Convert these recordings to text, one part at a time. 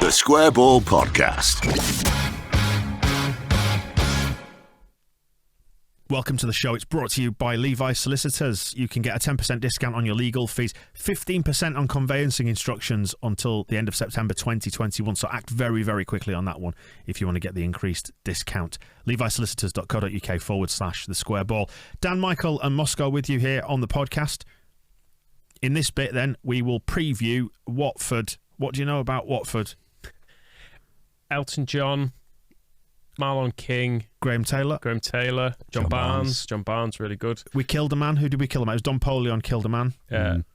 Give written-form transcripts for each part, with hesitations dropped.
The Square Ball Podcast. Welcome to the show. It's brought to you by Levi's Solicitors. You can get a 10% discount on your legal fees, 15% on conveyancing instructions until the end of September 2021. So act very, very quickly on that one if you want to get the increased discount. levisolicitors.co.uk/the square ball. Dan, Michael and Moscow with you here on the podcast. In this bit then, we will preview Watford. What do you know about Watford? Elton John, Marlon King, Graham Taylor, John Barnes. John Barnes, really good. We killed a man. Who did we kill him? It was Don Polion killed a man.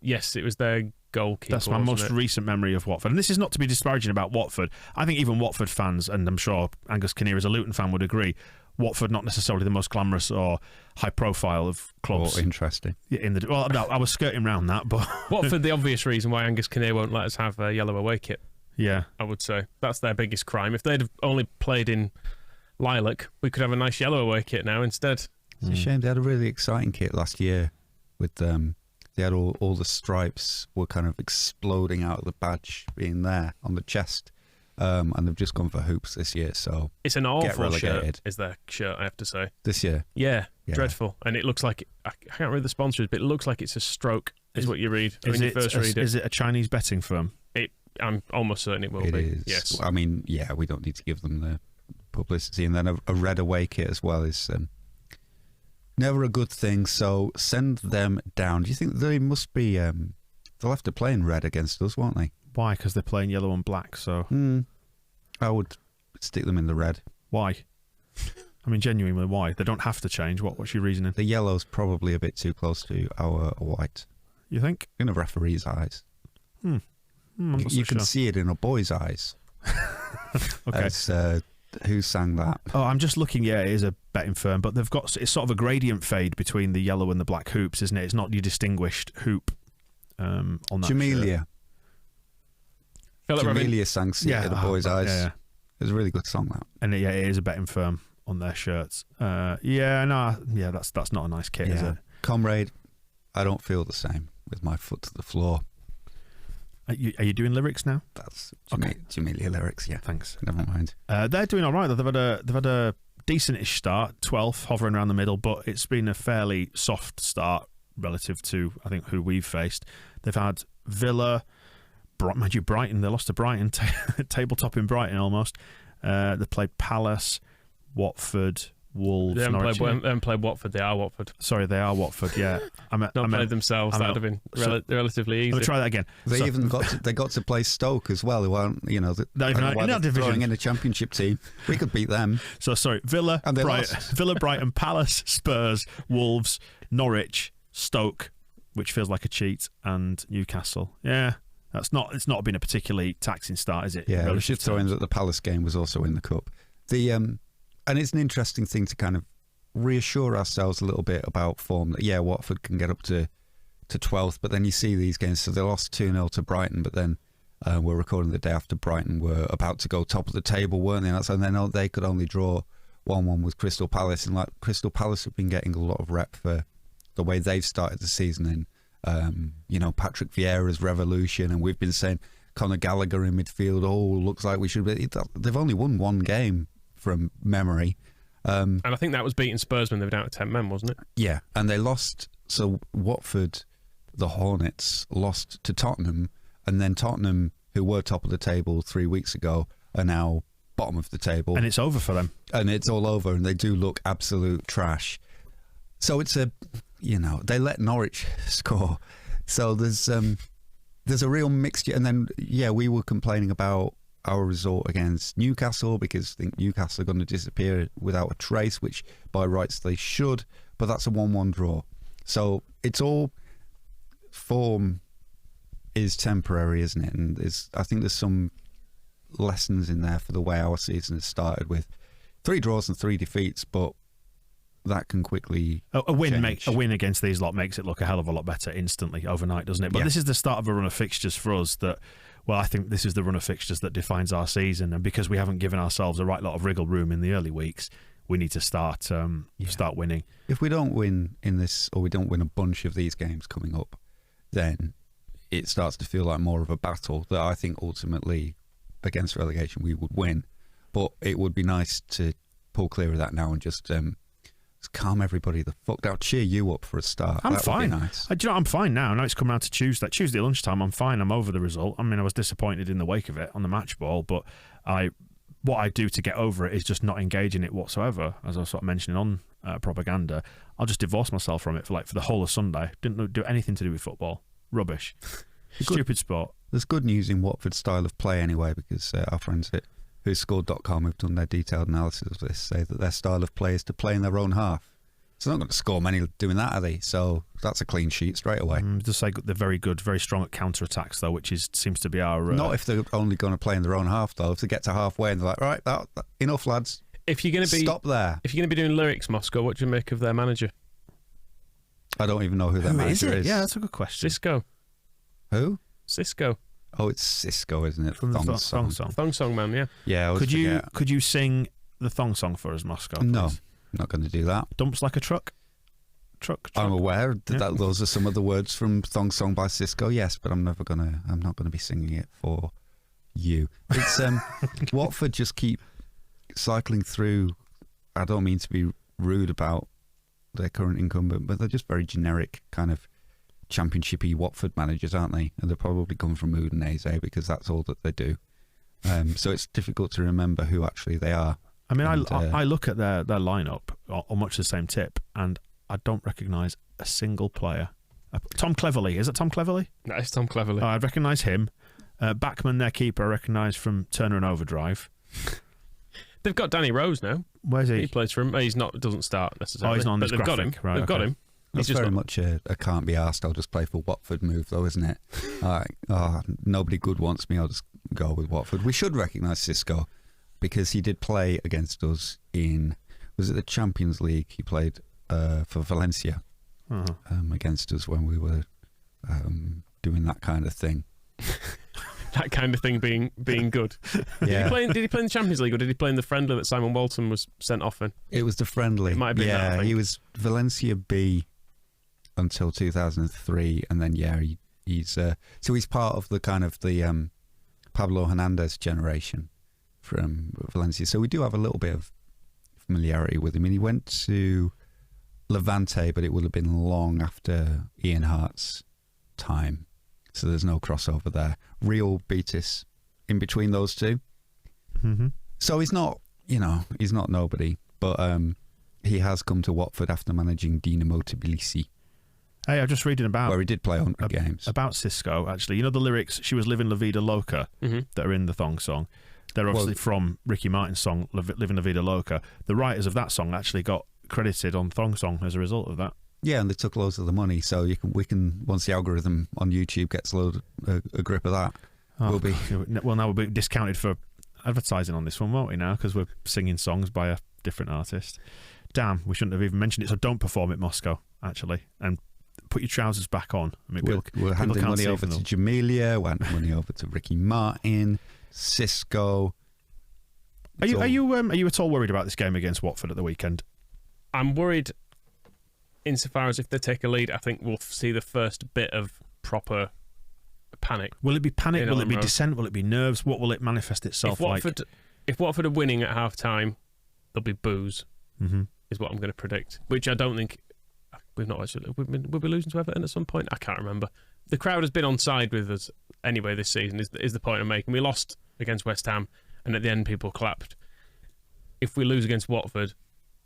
Yes, it was their goalkeeper. That's my most recent memory of Watford. And this is not to be disparaging about Watford. I think even Watford fans, and I'm sure Angus Kinnear as a Luton fan would agree, Watford not necessarily the most glamorous or high profile of clubs. Or interesting. Well, no, I was skirting around that, but Watford, the obvious reason why Angus Kinnear won't let us have a yellow away kit. Yeah, I would say that's their biggest crime. If they'd have only played in lilac, we could have a nice yellow away kit now instead. It's a shame. They had a really exciting kit last year with they had all the stripes were kind of exploding out of the badge being there on the chest. And they've just gone for hoops this year, so it's an get awful relegated. shirt. Is their shirt? I have to say this year. Yeah, dreadful. And it looks like I can't read the sponsors, but it looks like it's a stroke. Is what you read when you first read it. Is it a Chinese betting firm? I'm almost certain it will be. It is. Yes. I mean, yeah, we don't need to give them the publicity, and then a red away kit as well is never a good thing. So send them down. Do you think they must be? They'll have to play in red against us, won't they? Why? Because they're playing yellow and black. So I would stick them in the red. Why? I mean, genuinely, why? They don't have to change. What's your reasoning? The yellow's probably a bit too close to our white. You think? In a referee's eyes. You can see it in a boy's eyes. Okay. As, who sang that? Oh, I'm just looking. Yeah, it is a betting firm, but they've got it's sort of a gradient fade between the yellow and the black hoops, isn't it? It's not your distinguished hoop on that. Jamelia. Jamelia sang "See It in the Boy's Eyes." Yeah. It was a really good song, that. And it is a betting firm on their shirts. That's not a nice kit, is it? Comrade, I don't feel the same with my foot to the floor. Are you doing lyrics now? That's Jamelia lyrics, yeah. Thanks. Never mind. They're doing all right. They've had a decentish start, 12th, hovering around the middle, but it's been a fairly soft start relative to, I think, who we've faced. They've had Villa, mind you, Brighton. They lost to Brighton, tabletop in Brighton almost. They played Palace, Watford, Wolves. They haven't played Watford. They are Watford. Sorry, they are Watford. Yeah, not played themselves. That would have been relatively easy. Let me try that again. They got to play Stoke as well. Who aren't not even in our division. Throwing in a championship team. We could beat them. So sorry, Villa, Brighton, Palace, Spurs, Wolves, Norwich, Stoke, which feels like a cheat, and Newcastle. Yeah. It's not been a particularly taxing start, is it? Yeah, we should throw in that the Palace game was also in the cup. And it's an interesting thing to kind of reassure ourselves a little bit about form. That Watford can get up to 12th, but then you see these games. So they lost 2-0 to Brighton, but then we're recording the day after Brighton were about to go top of the table, weren't they? And then they could only draw 1-1 with Crystal Palace, and like Crystal Palace have been getting a lot of rep for the way they've started the season in. Patrick Vieira's revolution, and we've been saying Conor Gallagher in midfield. Looks like we should be. They've only won one game from memory, and I think that was beating Spurs when they were down to 10 men, wasn't it? Yeah, and they lost. So Watford, the Hornets, lost to Tottenham, and then Tottenham, who were top of the table 3 weeks ago, are now bottom of the table, and it's over for them. And it's all over, and they do look absolute trash. So it's they let Norwich score. So there's a real mixture. And then, we were complaining about our result against Newcastle because I think Newcastle are going to disappear without a trace, which by rights they should. But that's a 1-1 draw. So it's all form is temporary, isn't it? And I think there's some lessons in there for the way our season has started with 3 draws and 3 defeats, but that can quickly a win against these lot makes it look a hell of a lot better instantly overnight, doesn't it? But this is the start of a run of fixtures for us that, I think this is the run of fixtures that defines our season, and because we haven't given ourselves a right lot of wriggle room in the early weeks, we need to start winning. If we don't win in this, or we don't win a bunch of these games coming up, then it starts to feel like more of a battle that I think ultimately against relegation, we would win. But it would be nice to pull clear of that now and just calm everybody the fuck down. Cheer you up for a start. I'm that fine. Would be nice. Do you know, I'm fine now. Now it's come around to Tuesday lunchtime. I'm fine. I'm over the result. I mean, I was disappointed in the wake of it on the match ball, but what I do to get over it is just not engage in it whatsoever. As I was sort of mentioning on propaganda, I'll just divorce myself from it for the whole of Sunday. Didn't do anything to do with football. Rubbish. Stupid sport. There's good news in Watford's style of play anyway, because our friends at whoscored.com who've done their detailed analysis of this say that their style of play is to play in their own half. So they're not going to score many doing that, are they? So that's a clean sheet straight away. Just say they're very good, very strong at counter-attacks, though, which seems to be our... Not if they're only going to play in their own half, though. If they get to halfway and they're like, right, enough, lads. If you're going to stop there. If you're going to be doing lyrics, Moscow, what do you make of their manager? I don't even know who their manager is. Yeah, that's a good question. Cisco. Who? Cisco. Oh, it's Cisco, isn't it? From the Thong song. Thong song, man, yeah. Yeah, Could you sing the Thong song for us, Moscow? No, please? I'm not going to do that. Dumps like a truck? Truck. I'm aware that those are some of the words from Thong Song by Cisco, yes, but I'm not gonna be singing it for you. It's Watford just keep cycling through. I don't mean to be rude about their current incumbent, but they're just very generic kind of championshipy Watford managers, aren't they? And they're probably come from Udinese because that's all that they do. So it's difficult to remember who actually they are. I mean, I look at their lineup on much the same tip, and I don't recognise a single player. Tom Cleverley. Is it Tom Cleverley? No, it's Tom Cleverley. I recognise him. Backman, their keeper, I recognise from Turner and Overdrive. They've got Danny Rose now. Where's he? He plays for him. He's not. Doesn't start necessarily. Oh, he's not on but this they've got him. graphic. Right, they've got him. That's very much a can't be arsed, I'll just play for Watford move, though, isn't it? Nobody good wants me, I'll just go with Watford. We should recognise Cisco because he did play against us in, was it the Champions League? He played for Valencia against us when we were doing that kind of thing. That kind of thing being good. Yeah. Did he play in the Champions League or did he play in the friendly that Simon Walton was sent off in? It was the friendly. It might have been that, I think. He was Valencia B until 2003, and then he's part of the kind of the Pablo Hernandez generation from Valencia. So we do have a little bit of familiarity with him. I mean, he went to Levante, but it would have been long after Ian Hart's time. So there's no crossover there. Real Betis in between those two. Mm-hmm. So he's not nobody, but he has come to Watford after managing Dinamo Tbilisi. Hey, I'm just reading about... Where he did play 100 games. About Cisco, actually. You know the lyrics, she was living La Vida Loca, that are in the Thong song? They're obviously from Ricky Martin's song, Living La Vida Loca. The writers of that song actually got credited on Thong song as a result of that. Yeah, and they took loads of the money, so we can once the algorithm on YouTube gets a grip of that, now we'll be discounted for advertising on this one, won't we, now? Because we're singing songs by a different artist. Damn, we shouldn't have even mentioned it, so don't perform it, Moscow, actually. And put your trousers back on. I mean, we're handing money over to Jamelia, we're handing money over to Ricky Martin, Cisco. Are you at all worried about this game against Watford at the weekend? I'm worried insofar as if they take a lead, I think we'll see the first bit of proper panic. Will it be panic? Will it be dissent? Will it be nerves? What will it manifest itself like? If Watford are winning at half time, there'll be boos, is what I'm going to predict. Which I don't think we've not actually. We'll be losing to Everton at some point. I can't remember. The crowd has been on side with us anyway this season. Is the point I'm making? We lost against West Ham, and at the end people clapped. If we lose against Watford,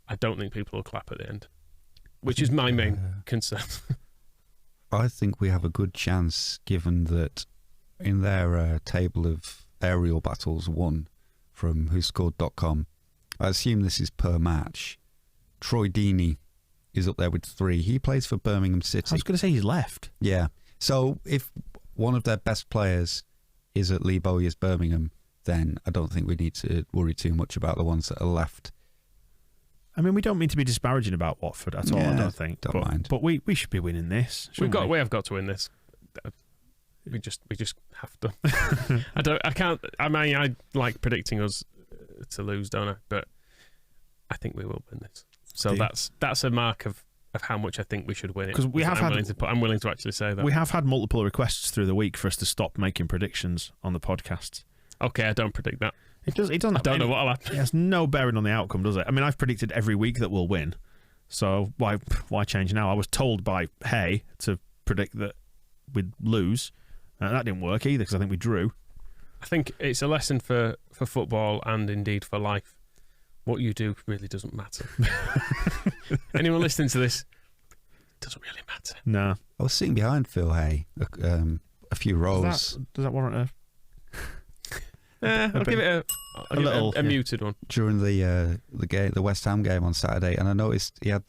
I don't think people will clap at the end, which is my main concern. I think we have a good chance, given that in their table of aerial battles won from whoscored.com, I assume this is per match. Troy Deeney is up there with 3. He plays for Birmingham City. I was going to say he's left. Yeah. So if one of their best players is at Lee Bowyer's Birmingham, then I don't think we need to worry too much about the ones that are left. I mean, we don't mean to be disparaging about Watford at all, I don't think. Don't mind. But we should be winning this. We have got to win this. We just have to. I like predicting us to lose, don't I? But I think we will win this. So that's a mark of how much I think we should win it. Because I'm willing to actually say that. We have had multiple requests through the week for us to stop making predictions on the podcast. Okay, I don't predict that. It doesn't. I don't know what'll happen. It has no bearing on the outcome, does it? I mean, I've predicted every week that we'll win, so why change now? I was told by Hay to predict that we'd lose, and that didn't work either because I think we drew. I think it's a lesson for football and indeed for life. What you do really doesn't matter. Anyone listening to this, it doesn't really matter. No. I was sitting behind Phil Hay a few rows. Does that warrant I'll give it a muted one. During the West Ham game on Saturday, and I noticed he had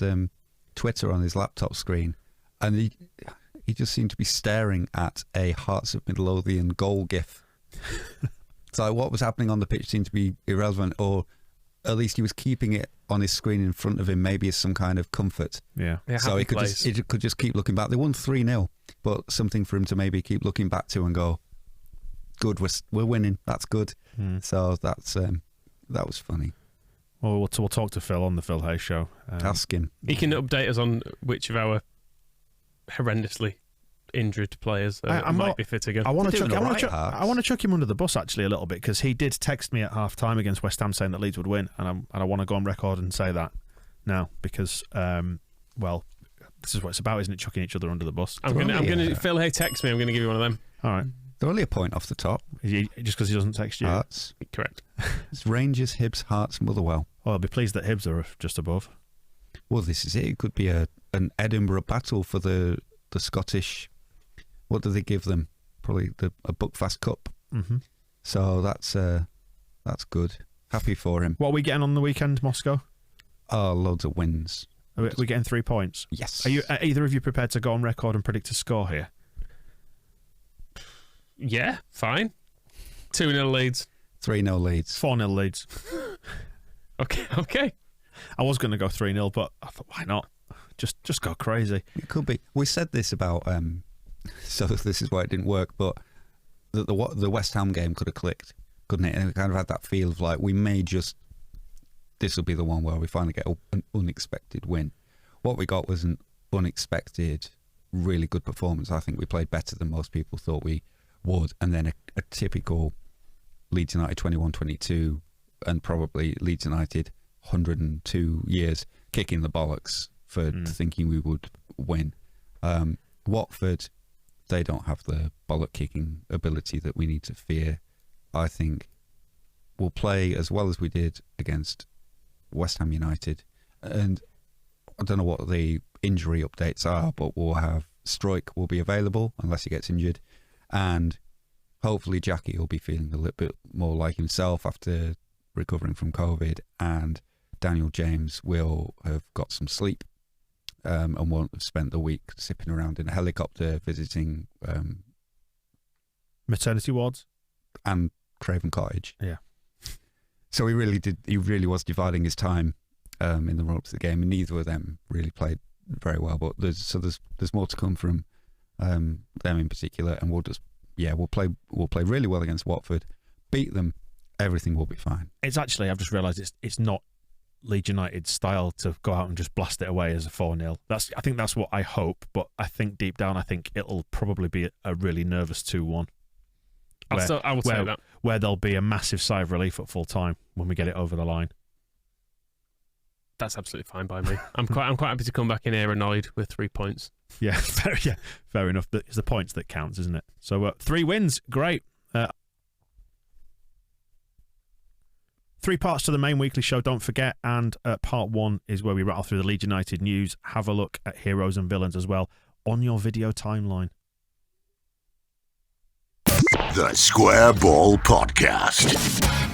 Twitter on his laptop screen, and he just seemed to be staring at a Hearts of Midlothian goal gif. So what was happening on the pitch seemed to be irrelevant, or at least he was keeping it on his screen in front of him, maybe as some kind of comfort. Yeah. So he could just keep looking back. They won 3-0, but something for him to maybe keep looking back to and go, good, we're winning. That's good. So that was funny. Well, we'll talk to Phil on the Phil Hay show. Ask him. He can update us on which of our horrendously injured players might be fit again. I want to chuck him under the bus actually a little bit, because he did text me at half time against West Ham saying that Leeds would win, and I want to go on record and say that now, because well, this is what it's about, isn't it? Chucking each other under the bus. I'm gonna Phil Hay text me. I'm gonna give you one of them. All right. They're only a point off the top. Just because he doesn't text you. Hearts. Correct. It's Rangers, Hibs, Hearts, Motherwell. Well, I'll be pleased that Hibs are just above. Well, this is it. It could be an Edinburgh battle for the Scottish. What do they give them? Probably a Buckfast Cup. Mm-hmm. So that's good. Happy for him. What are we getting on the weekend, Moscow? Oh, loads of wins. Are we getting 3 points? Yes. Are either of you prepared to go on record and predict a score here? Yeah, fine. 2-0 Leeds. 3-0 Leeds. 4-0 Leeds. Okay. I was going to go 3-0, but I thought, why not? Just go crazy. It could be. We said this about, so this is why it didn't work, but the West Ham game could have clicked, couldn't it? And it kind of had that feel of like, this will be the one where we finally get an unexpected win. What we got was an unexpected, really good performance. I think we played better than most people thought we would, and then a typical Leeds United 21-22, and probably Leeds United 102 years kicking the bollocks for thinking we would win. Watford, they don't have the bollock kicking ability that we need to fear. I think we'll play as well as we did against West Ham United, and I don't know what the injury updates are, but we'll have Struijk will be available unless he gets injured, and hopefully Jackie will be feeling a little bit more like himself after recovering from COVID, and Daniel James will have got some sleep and won't have spent the week zipping around in a helicopter visiting maternity wards and Craven Cottage. Yeah. So he really was dividing his time in the run up to the game, and neither of them really played very well. But there's more to come from them in particular, and we'll play really well against Watford, beat them, everything will be fine. It's actually, I've just realised it's not Leeds United's style to go out and just blast it away as a 4-0. I think that's what I hope, but I think deep down, I think it'll probably be a really nervous 2-1. I would say that. Where there'll be a massive sigh of relief at full time when we get it over the line. That's absolutely fine by me. I'm quite happy to come back in here annoyed with 3 points. Yeah, fair enough. It's the points that counts, isn't it? So 3 wins, great. 3 parts to the main weekly show, don't forget, and part 1 is where we rattle through the Leeds United news. Have a look at heroes and villains as well on your video timeline. The Square Ball Podcast.